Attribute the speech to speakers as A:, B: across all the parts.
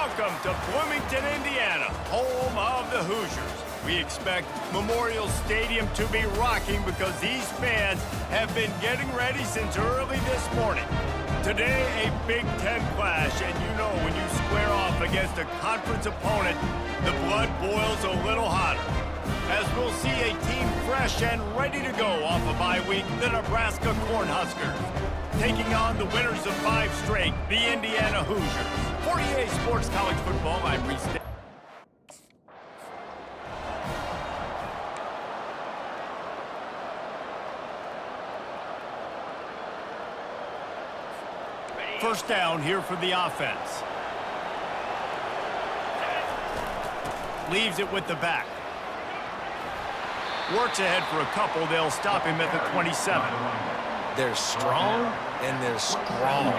A: Welcome to Bloomington, Indiana, home of the Hoosiers. We expect Memorial Stadium to be rocking because these fans have been getting ready since early this morning. Today, a Big Ten clash, and you know when you square off against a conference opponent, the blood boils a little hotter. As we'll see a team fresh and ready to go off a bye week, the Nebraska Cornhuskers, taking on the winners of 5 straight, the Indiana Hoosiers. For EA Sports College Football, I'm Reese. First down here for the offense. Leaves it with the back. Works ahead for a couple. They'll stop him at the 27.
B: They're strong and they're strong.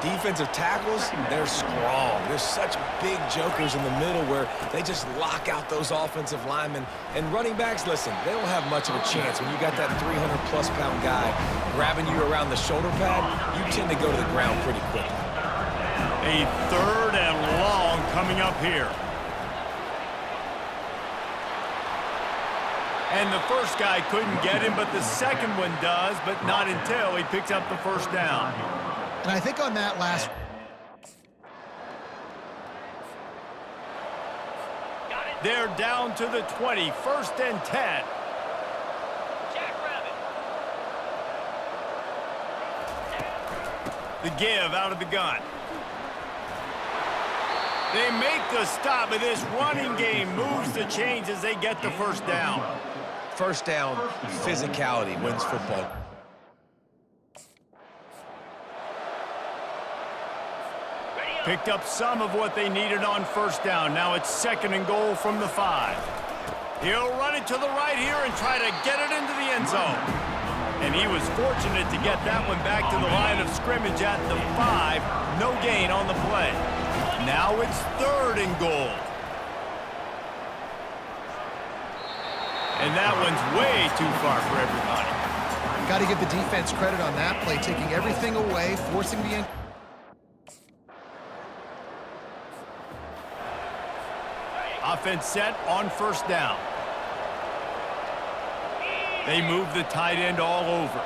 B: Defensive tackles, they're strong. There's such big jokers in the middle where they just lock out those offensive linemen. And running backs, listen, they don't have much of a chance. When you got that 300-plus pound guy grabbing you around the shoulder pad, you tend to go to the ground pretty quickly.
A: A 3rd and long coming up here. And the first guy couldn't get him, but the second one does, but not until he picks up the first down.
C: And I think on that last...
A: They're down to the 20, 1st and 10. The give out of the gun. They make the stop, but this running game moves the chains as they get the first down.
B: First down, physicality wins football.
A: Picked up some of what they needed on first down. Now it's 2nd and goal from the 5. He'll run it to the right here and try to get it into the end zone. And he was fortunate to get that one back to the line of scrimmage at the 5. No gain on the play. Now it's 3rd and goal. And that one's way too far for everybody.
C: Got to give the defense credit on that play, taking everything away, forcing the...
A: Offense set on first down. They move the tight end all over.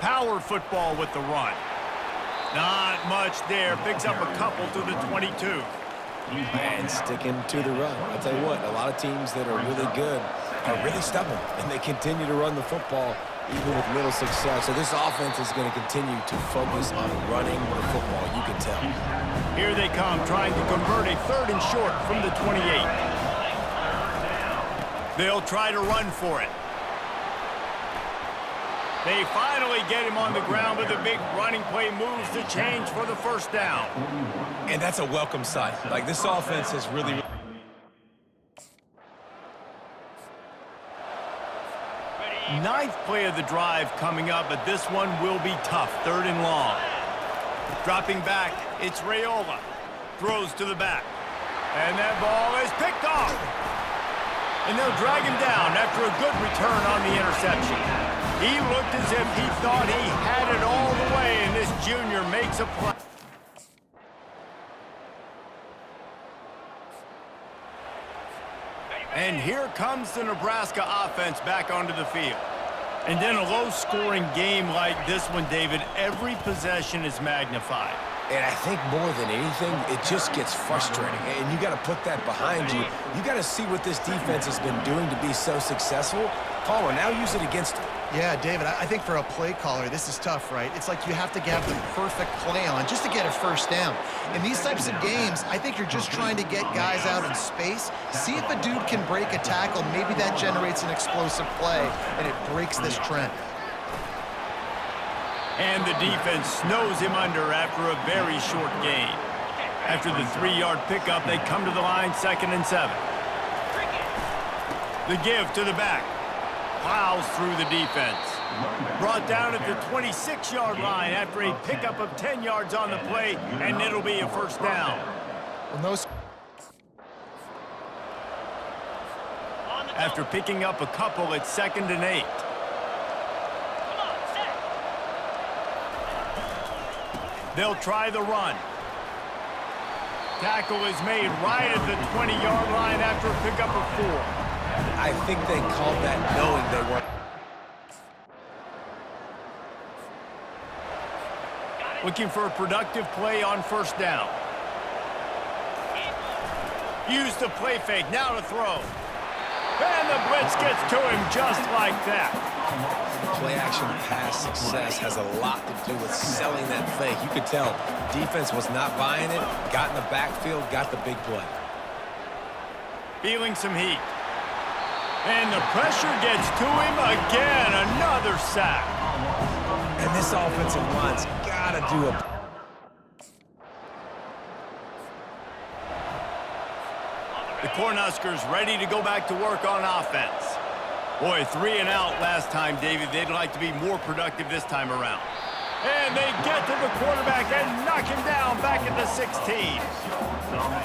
A: Power football with the run. Not much there. Picks up a couple to the 22.
B: And sticking to the run. I'll tell you what, a lot of teams that are really good are really stubborn, and they continue to run the football even with little success. So this offense is going to continue to focus on running the football, you can tell.
A: Here they come, trying to convert a 3rd and short from the 28. They'll try to run for it. They finally get him on the ground, but the big running play moves the change for the first down.
B: And that's a welcome sight. Like, this offense has really...
A: Ninth play of the drive coming up, but this one will be tough. 3rd and long. Dropping back, it's Raiola. Throws to the back. And that ball is picked off. And they'll drag him down after a good return on the interception. He looked as if he thought he had it all the way, and this junior makes a play. And here comes the Nebraska offense back onto the field. And in a low-scoring game like this one, David, every possession is magnified.
B: And I think more than anything, it just gets frustrating. And you got to put that behind you. You got to see what this defense has been doing to be so successful. Caller, now use it against them.
C: Yeah, David, I think for a play caller, this is tough, right? It's like you have to have the perfect play on just to get a first down. In these types of games, I think you're just trying to get guys out in space, see if a dude can break a tackle. Maybe that generates an explosive play, and it breaks this trend.
A: And the defense snows him under after a very short gain. After the 3-yard pickup, they come to the line, 2nd and 7. The give to the back. Plows through the defense. Brought down at the 26-yard line after a pickup of 10 yards on the play, and it'll be a first down. After picking up a couple, it's 2nd and 8. They'll try the run. Tackle is made right at the 20-yard line after a pickup of 4.
B: I think they called that knowing they weren't.
A: Looking for a productive play on first down. Use the play fake, now to throw. And the blitz gets to him just like that.
B: Play-action pass success has a lot to do with selling that fake. You could tell defense was not buying it, got in the backfield, got the big play.
A: Feeling some heat. And the pressure gets to him again, another sack.
B: And this offensive line's got to do a...
A: The Cornhuskers ready to go back to work on offense. Boy, 3 and out last time, David. They'd like to be more productive this time around. And they get to the quarterback and knock him down back at the 16.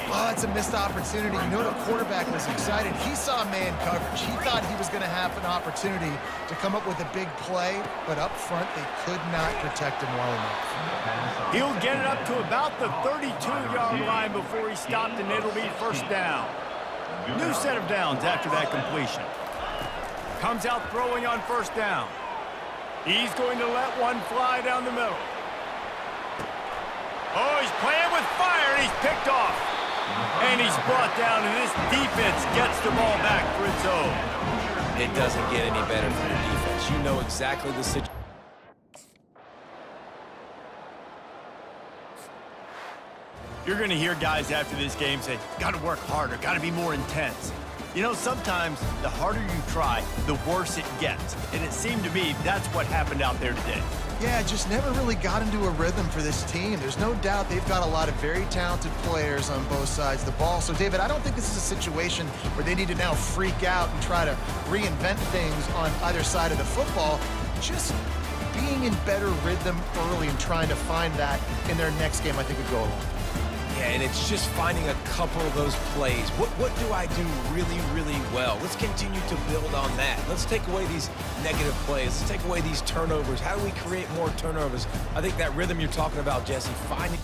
C: Oh, it's a missed opportunity. You know the quarterback was excited. He saw man coverage. He thought he was going to have an opportunity to come up with a big play, but up front, they could not protect him well enough.
A: He'll get it up to about the 32-yard line before he stopped, and it'll be first down. New set of downs after that completion. Comes out throwing on first down. He's going to let one fly down the middle. Oh, he's playing with fire, and he's picked off. And he's brought down, and this defense gets the ball back for its own.
B: It doesn't get any better for the defense. You know exactly the situation.
A: You're going to hear guys after this game say, got to work harder, got to be more intense. You know, sometimes the harder you try, the worse it gets. And it seemed to me that's what happened out there today.
C: Yeah, just never really got into a rhythm for this team. There's no doubt they've got a lot of very talented players on both sides of the ball. So, David, I don't think this is a situation where they need to now freak out and try to reinvent things on either side of the football. Just being in better rhythm early and trying to find that in their next game, I think would go a long way.
B: Yeah, and it's just finding a couple of those plays. What do I do really, really well? Let's continue to build on that. Let's take away these negative plays. Let's take away these turnovers. How do we create more turnovers? I think that rhythm you're talking about, Jesse, finding...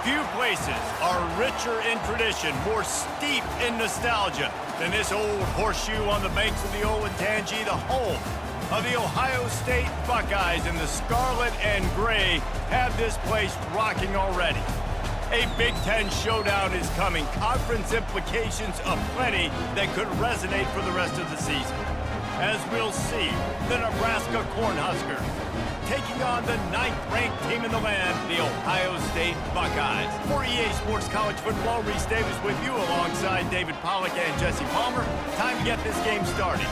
A: Few places are richer in tradition, more steeped in nostalgia than this old horseshoe on the banks of the Olentangy, the home of the Ohio State Buckeyes, and the scarlet and gray have this place rocking already. A Big Ten showdown is coming, conference implications aplenty that could resonate for the rest of the season. As we'll see, the Nebraska Cornhuskers taking on the 9th-ranked team in the land, the Ohio State Buckeyes. For EA Sports College Football, Reese Davis with you alongside David Pollack and Jesse Palmer. Time to get this game started.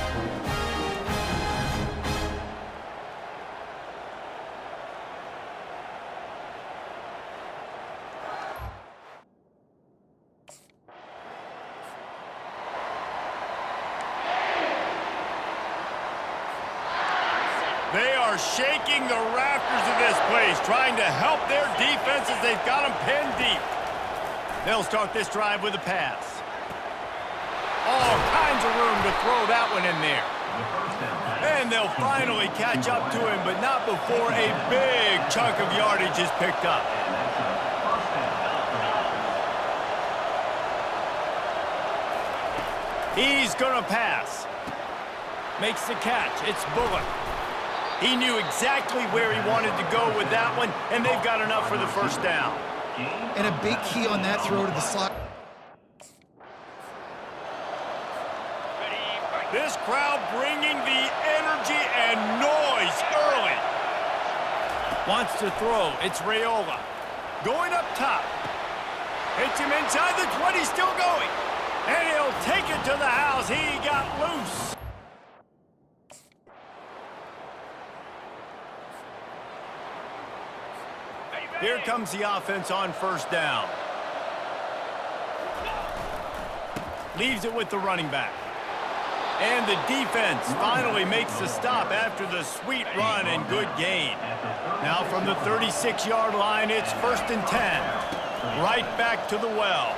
A: are shaking the rafters of this place, trying to help their defense as they've got them pinned deep. They'll start this drive with a pass. All kinds of room to throw that one in there. And they'll finally catch up to him, but not before a big chunk of yardage is picked up. He's gonna pass. Makes the catch. It's Bullock. He knew exactly where he wanted to go with that one, and they've got enough for the first down.
C: And a big key on that throw to the slot.
A: This crowd bringing the energy and noise early. Wants to throw. It's Raiola. Going up top. Hits him inside the 20, still going. And he'll take it to the house. He got loose. Here comes the offense on first down. Leaves it with the running back. And the defense finally makes the stop after the sweet run and good gain. Now from the 36-yard line, it's 1st and 10. Right back to the well.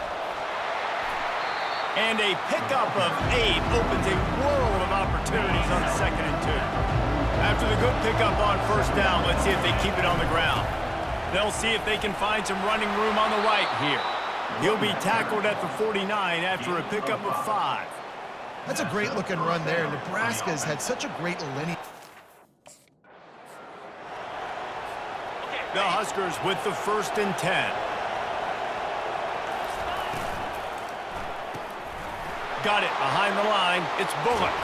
A: And a pickup of 8 opens a world of opportunities on 2nd and 2. After the good pickup on first down, let's see if they keep it on the ground. They'll see if they can find some running room on the right here. He'll be tackled at the 49 after a pickup of 5.
C: That's a great-looking run there. Nebraska's had such a great lineage.
A: The Huskers with the 1st and 10. Got it behind the line. It's Bullock.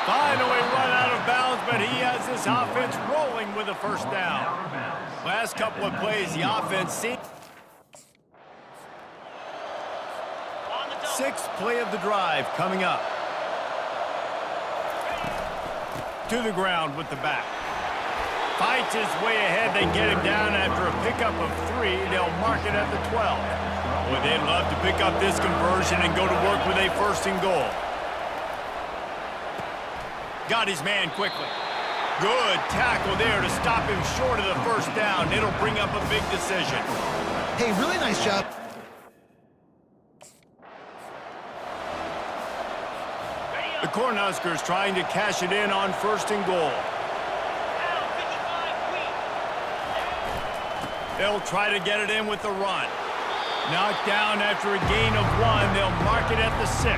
A: Finally run out of bounds, but he has this offense rolling with a first down. Last couple of plays, the offense seemed... 6th play of the drive coming up. To the ground with the back. Fights his way ahead. They get him down after a pickup of 3. They'll mark it at the 12. Boy, they'd love to pick up this conversion and go to work with a 1st and goal. Got his man quickly. Good tackle there to stop him short of the first down. It'll bring up a big decision.
C: Hey, really nice job.
A: The Cornhuskers trying to cash it in on 1st and goal. They'll try to get it in with the run. Knocked down after a gain of 1. They'll mark it at the 6.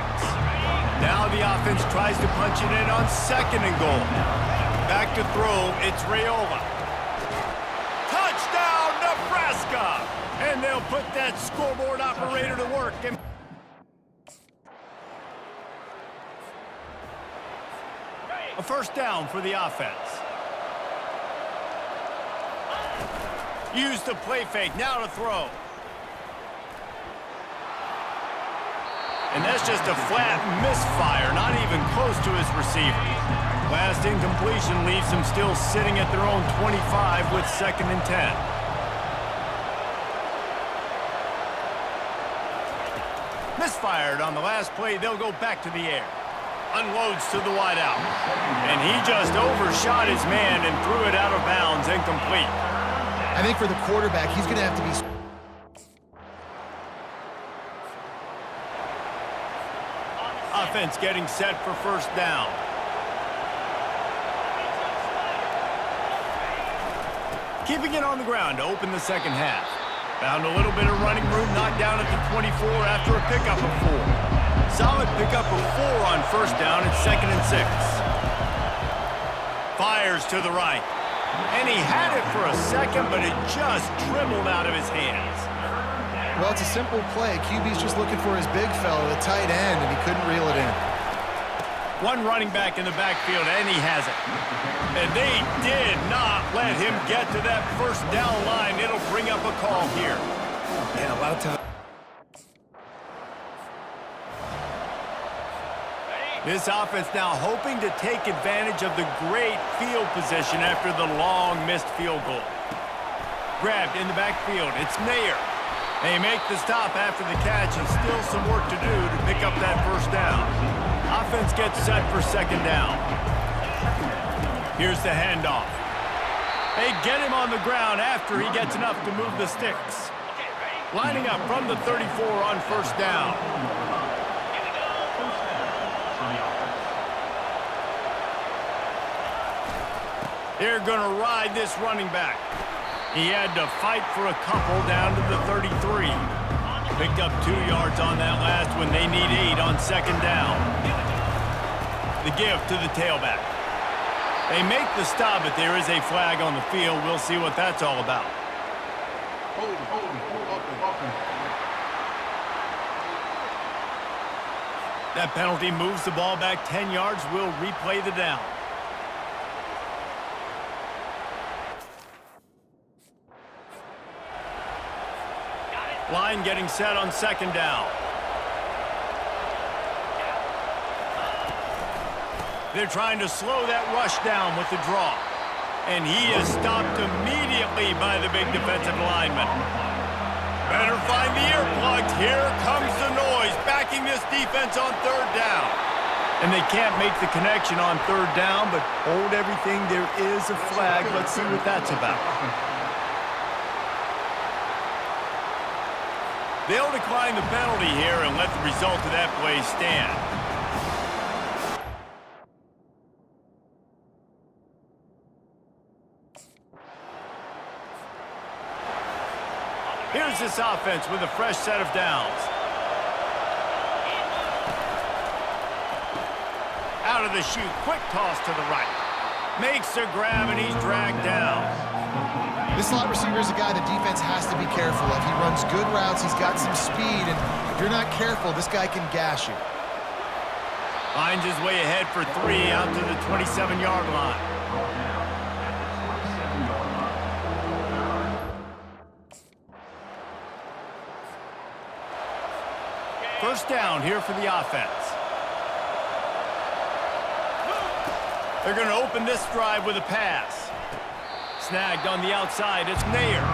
A: Now the offense tries to punch it in on 2nd and goal. Back to throw, it's Raiola. Touchdown, Nebraska! And they'll put that scoreboard operator to work. A first down for the offense. Use the play fake, now to throw. And that's just a flat misfire, not even close to his receiver. Last incompletion leaves him still sitting at their own 25 with 2nd and 10. Misfired on the last play, they'll go back to the air. Unloads to the wideout. And he just overshot his man and threw it out of bounds, incomplete.
C: I think for the quarterback, he's going to have to be...
A: Offense getting set for first down. Keeping it on the ground to open the second half. Found a little bit of running room, knocked down at the 24 after a pickup of 4. Solid pickup of 4 on first down at 2nd and 6. Fires to the right. And he had it for a second, but it just dribbled out of his hands.
C: Well, it's a simple play. QB's just looking for his big fella, the tight end, and he couldn't reel it in.
A: One running back in the backfield, and he has it. And they did not let him get to that first down line. It'll bring up a call here.
B: Yeah, a lot of time.
A: This offense now hoping to take advantage of the great field position after the long missed field goal. Grabbed in the backfield. It's Mayer. They make the stop after the catch and still some work to do to pick up that first down. Offense gets set for second down. Here's the handoff. They get him on the ground after he gets enough to move the sticks. Lining up from the 34 on first down. They're going to ride this running back. He had to fight for a couple down to the 33. Picked up 2 yards on that last one. They need 8 on second down. The give to the tailback. They make the stop, but there is a flag on the field. We'll see what that's all about. That penalty moves the ball back 10 yards. We'll replay the down. Line getting set on second down. They're trying to slow that rush down with the draw. And he is stopped immediately by the big defensive lineman. Better find the earplugs. Here comes the noise, backing this defense on third down. And they can't make the connection on third down, but hold everything. There is a flag. Let's see what that's about. They'll decline the penalty here and let the result of that play stand. Here's this offense with a fresh set of downs. Out of the chute, quick toss to the right. Makes a grab and he's dragged down.
C: This slot receiver is a guy the defense has to be careful of. He runs good routes, he's got some speed, and if you're not careful, this guy can gash you.
A: Finds his way ahead for 3 out to the 27-yard line. First down here for the offense. They're going to open this drive with a pass. Snagged on the outside, it's Nair.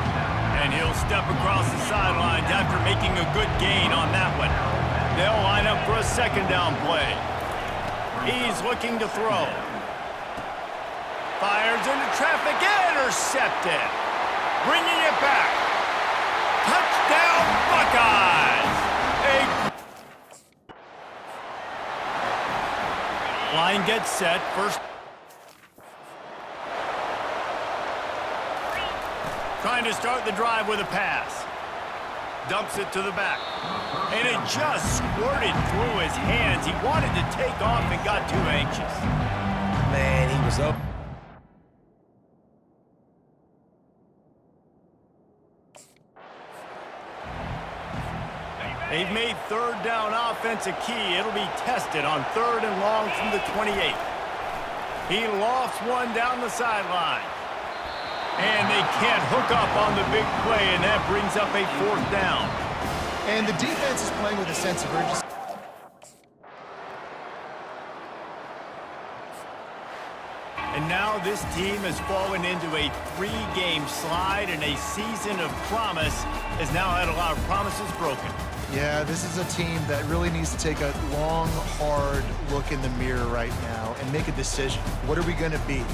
A: And he'll step across the sidelines after making a good gain on that one. They'll line up for a second down play. He's looking to throw. Fires into traffic, intercepted. Bringing it back. Touchdown, Buckeyes! Line gets set, first. Trying to start the drive with a pass. Dumps it to the back. And it just squirted through his hands. He wanted to take off and got too anxious.
B: Man, he was up.
A: They've made third down offense a key. It'll be tested on third and long from the 28. He lofts one down the sideline. And they can't hook up on the big play, and that brings up a fourth down.
C: And the defense is playing with a sense of urgency.
A: And now this team has fallen into a 3-game slide, and a season of promise has now had a lot of promises broken.
C: Yeah, this is a team that really needs to take a long, hard look in the mirror right now and make a decision. What are we going to be?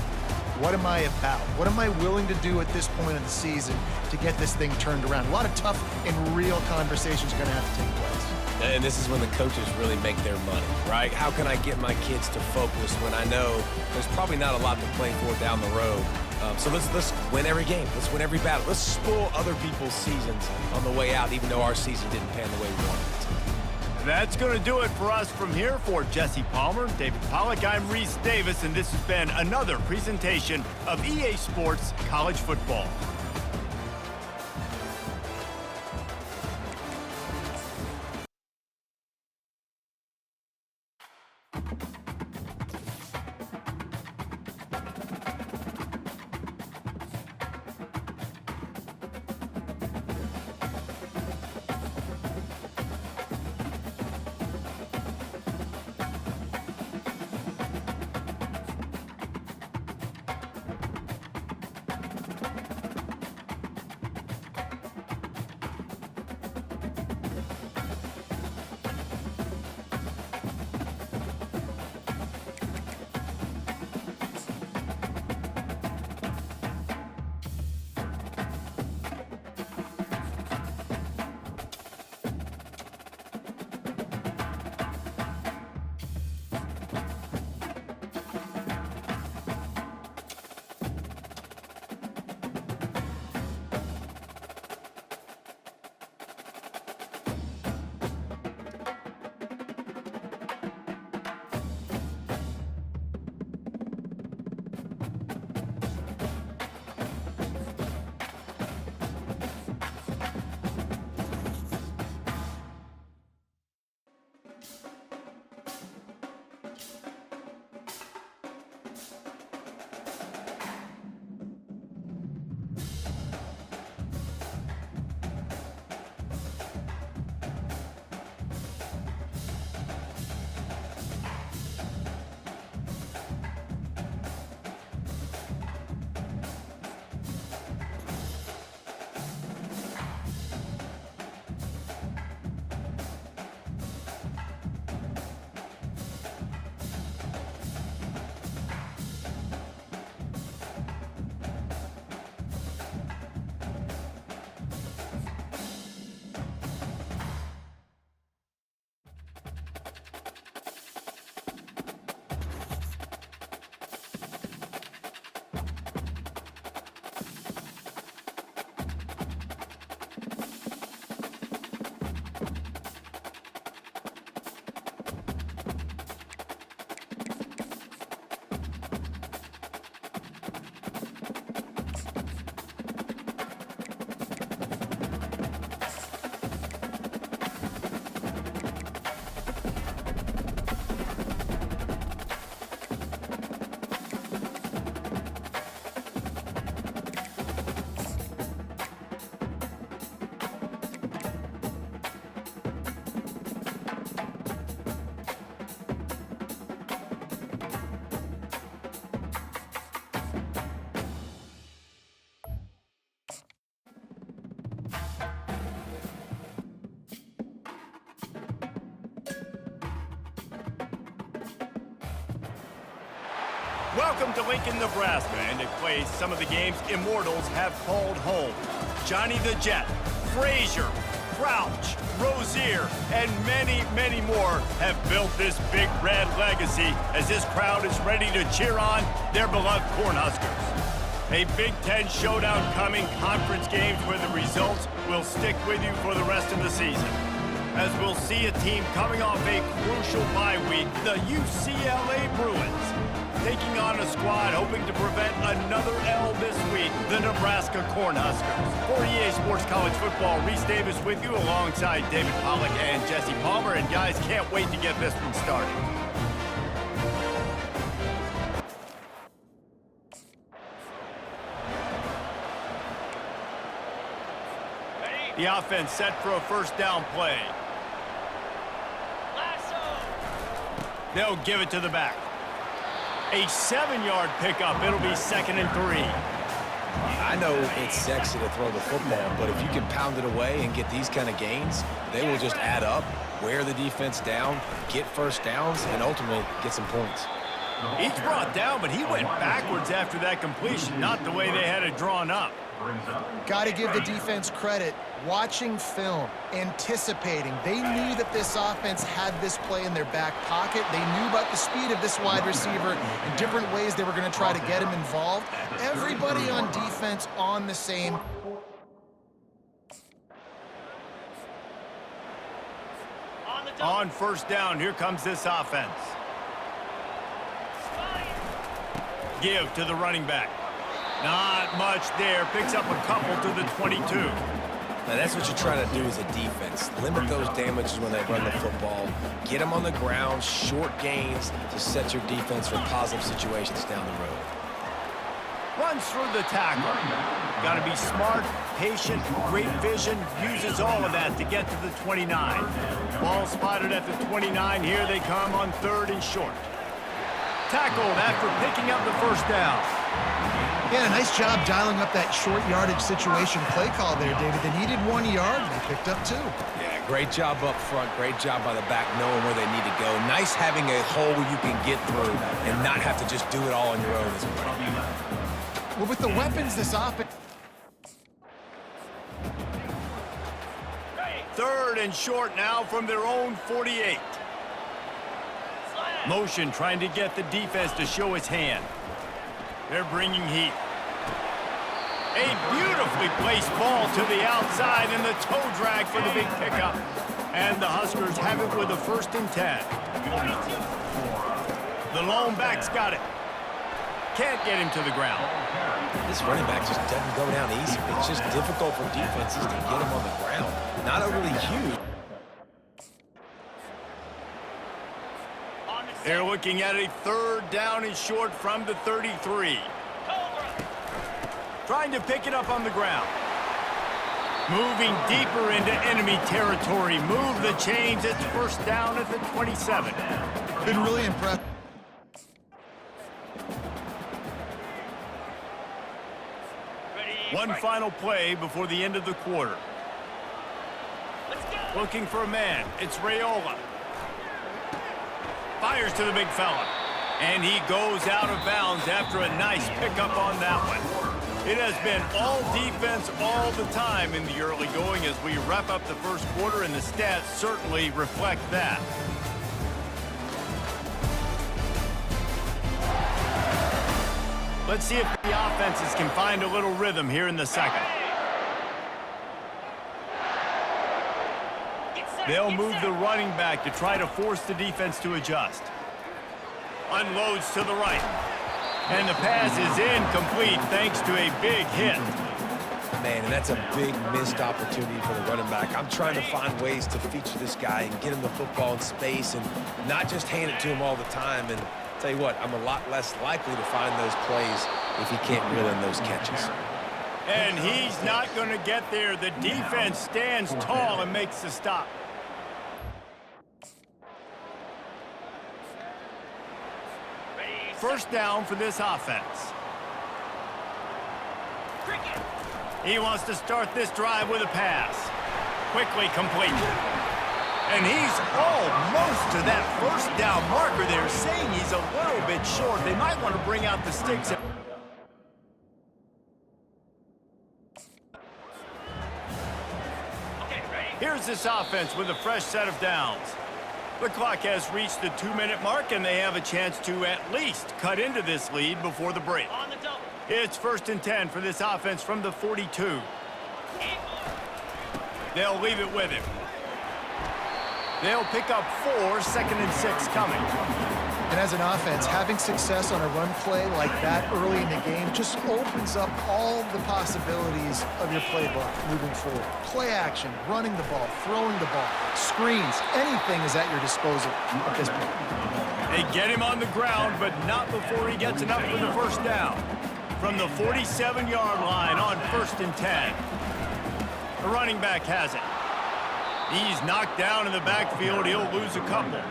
C: What am I about? What am I willing to do at this point in the season to get this thing turned around? A lot of tough and real conversations are going to have to take place.
B: And this is when the coaches really make their money, right? How can I get my kids to focus when I know there's probably not a lot to play for down the road? So let's win every game. Let's win every battle. Let's spoil other people's seasons on the way out, even though our season didn't pan the way we wanted it to.
A: That's going to do it for us from here. For Jesse Palmer, David Pollack, I'm Reese Davis, and this has been another presentation of EA Sports College Football. Welcome to Lincoln, Nebraska, and to play some of the games immortals have called home. Johnny the Jet, Frazier, Crouch, Rozier, and many, many more have built this big red legacy as this crowd is ready to cheer on their beloved Cornhuskers. A Big Ten showdown coming, conference games where the results will stick with you for the rest of the season. As we'll see a team coming off a crucial bye week, the UCLA Bruins, taking on a squad hoping to prevent another L this week, the Nebraska Cornhuskers. For EA Sports College Football, Reese Davis with you alongside David Pollack and Jesse Palmer. And guys, can't wait to get this one started. The offense set for a first down play. They'll give it to the back. A 7-yard pickup. It'll be 2nd and 3.
B: I know it's sexy to throw the football, but if you can pound it away and get these kind of gains, they will just add up, wear the defense down, get first downs, and ultimately get some points.
A: He's brought down, but he went backwards after that completion, not the way they had it drawn up.
C: Got to give the defense credit. Watching film, anticipating. They knew that this offense had this play in their back pocket. They knew about the speed of this wide receiver and different ways they were going to try to get him involved. Everybody on defense on the same.
A: On first down, here comes this offense. Give to the running back. Not much there. Picks up a couple to the 22.
B: Now, that's what you're trying to do as a defense. Limit those damages when they run the football. Get them on the ground, short gains to set your defense for positive situations down the road.
A: Runs through the tackle. Got to be smart, patient, great vision. Uses all of that to get to the 29. Ball spotted at the 29. Here they come on 3rd and short. Tackled after picking up the first down.
C: Yeah, nice job dialing up that short yardage situation play call there, David. They needed 1 yard, and they picked up 2.
B: Yeah, great job up front. Great job by the back knowing where they need to go. Nice having a hole you can get through and not have to just do it all on your own as a running back.
C: Well, with the weapons this offense...
A: 3rd and short now from their own 48. Motion trying to get the defense to show its hand. They're bringing heat. A beautifully placed ball to the outside and the toe drag for the big pickup. And the Huskers have it with a 1st and 10. The lone back's got it. Can't get him to the ground.
B: This running back just doesn't go down easy. It's just difficult for defenses to get him on the ground. Not overly huge.
A: They're looking at a 3rd down and short from the 33. Trying to pick it up on the ground. Moving deeper into enemy territory. Move the chains. It's 1st down at the 27.
C: Been really impressed.
A: One final play before the end of the quarter. Looking for a man. It's Raiola. Fires to the big fella. And he goes out of bounds after a nice pickup on that one. It has been all defense all the time in the early going as we wrap up the first quarter, and the stats certainly reflect that. Let's see if the offenses can find a little rhythm here in the second. They'll move the running back to try to force the defense to adjust. Unloads to the right. And the pass is incomplete thanks to a big hit.
B: Man, and that's a big missed opportunity for the running back. I'm trying to find ways to feature this guy and get him the football in space and not just hand it to him all the time. And tell you what, I'm a lot less likely to find those plays if he can't reel in those catches.
A: And he's not going to get there. The defense stands tall and makes the stop. First down for this offense. He wants to start this drive with a pass. Quickly complete. And he's almost to that first down marker there, saying he's a little bit short. They might want to bring out the sticks. Here's this offense with a fresh set of downs. The clock has reached the 2-minute mark, and they have a chance to at least cut into this lead before the break. It's 1st and 10 for this offense from the 42. They'll leave it with him. They'll pick up 4, 2nd and 6 coming.
C: And as an offense, having success on a run play like that early in the game just opens up all the possibilities of your playbook moving forward. Play action, running the ball, throwing the ball, screens, anything is at your disposal at this point.
A: They get him on the ground, but not before he gets enough for the first down. From the 47-yard line on 1st and 10. The running back has it. He's knocked down in the backfield. He'll lose a couple.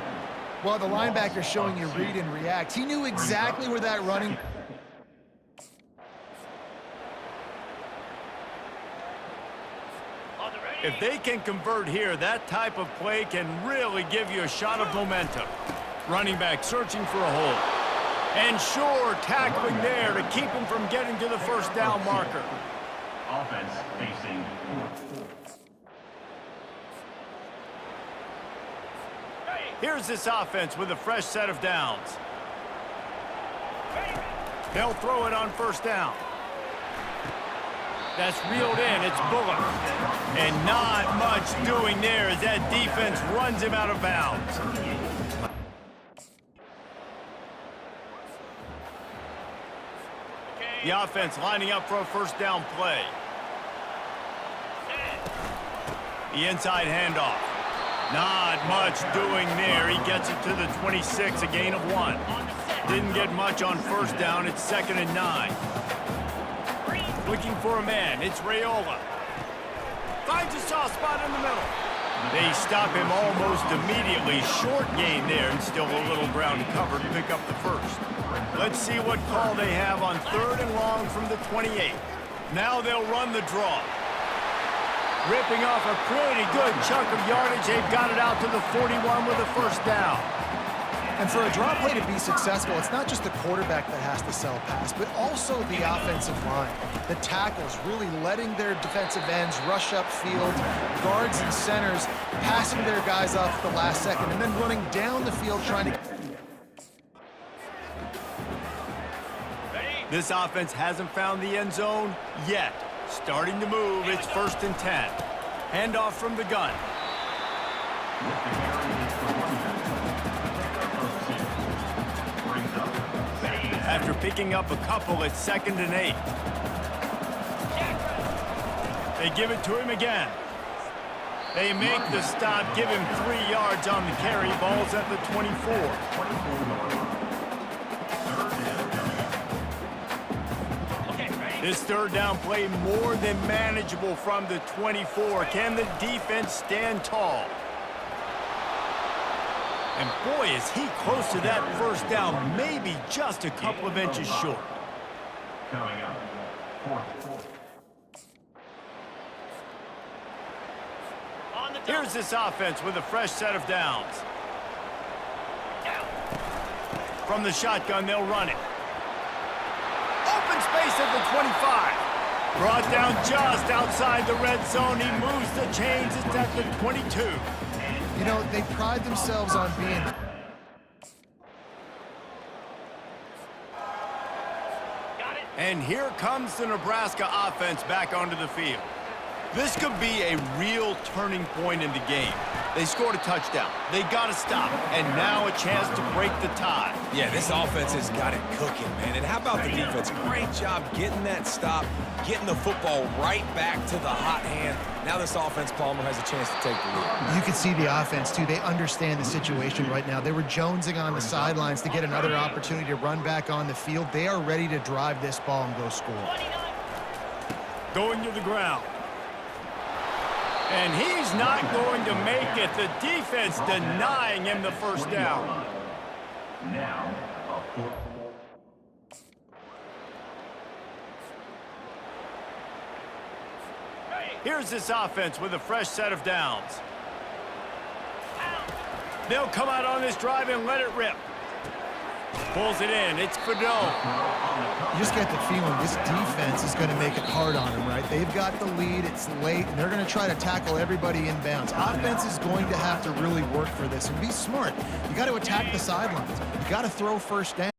C: Well, the linebacker's showing you read and react. He knew exactly where that running...
A: If they can convert here, that type of play can really give you a shot of momentum. Running back searching for a hole. And sure, tackling there to keep him from getting to the first down marker.
D: Offense facing.
A: Here's this offense with a fresh set of downs. They'll throw it on 1st down. That's reeled in. It's Bullock. And not much doing there as that defense runs him out of bounds. The offense lining up for a 1st down play. The inside handoff. Not much doing there. He gets it to the 26, a gain of 1. Didn't get much on 1st down. It's 2nd and 9. Looking for a man. It's Raiola. Finds a soft spot in the middle. They stop him almost immediately. Short gain there, and still a little ground cover to pick up the 1st. Let's see what call they have on 3rd and long from the 28. Now they'll run the draw. Ripping off a pretty good chunk of yardage. They've got it out to the 41 with a 1st down.
C: And for a draw play to be successful, it's not just the quarterback that has to sell pass, but also the offensive line. The tackles really letting their defensive ends rush upfield, guards and centers passing their guys off at the last second, and then running down the field trying to...
A: This offense hasn't found the end zone yet. Starting to move, it's 1st and 10. Handoff from the gun. After picking up a couple, it's 2nd and 8. They give it to him again. They make the stop, give him 3 yards on the carry. Ball's at the 24. This 3rd down play more than manageable from the 24. Can the defense stand tall? And boy, is he close to that 1st down, maybe just a couple of inches short.
D: Coming up, 4th.
A: Here's this offense with a fresh set of downs. From the shotgun, they'll run it. Open space at the 25. Brought down just outside the red zone. He moves the chains. It's at the 22.
C: You know, they pride themselves on being...
A: And here comes the Nebraska offense back onto the field. This could be a real turning point in the game. They scored a touchdown. They got to stop. And now a chance to break the tie.
B: Yeah, this offense has got it cooking, man. And how about the defense? Great job getting that stop, getting the football right back to the hot hand. Now this offense, Palmer, has a chance to take the lead.
C: You can see the offense, too. They understand the situation right now. They were jonesing on the sidelines to get another opportunity to run back on the field. They are ready to drive this ball and go score.
A: Going to the ground. And he's not going to make it. The defense denying him the 1st down.
D: Now, a 4th.
A: Here's this offense with a fresh set of downs. They'll come out on this drive and let it rip. Pulls it in. It's Fidel.
C: You just get the feeling this defense is going to make it hard on them, right? They've got the lead. It's late, and they're going to try to tackle everybody inbounds. Offense is going to have to really work for this and be smart. You got to attack the sidelines. You got to throw first down.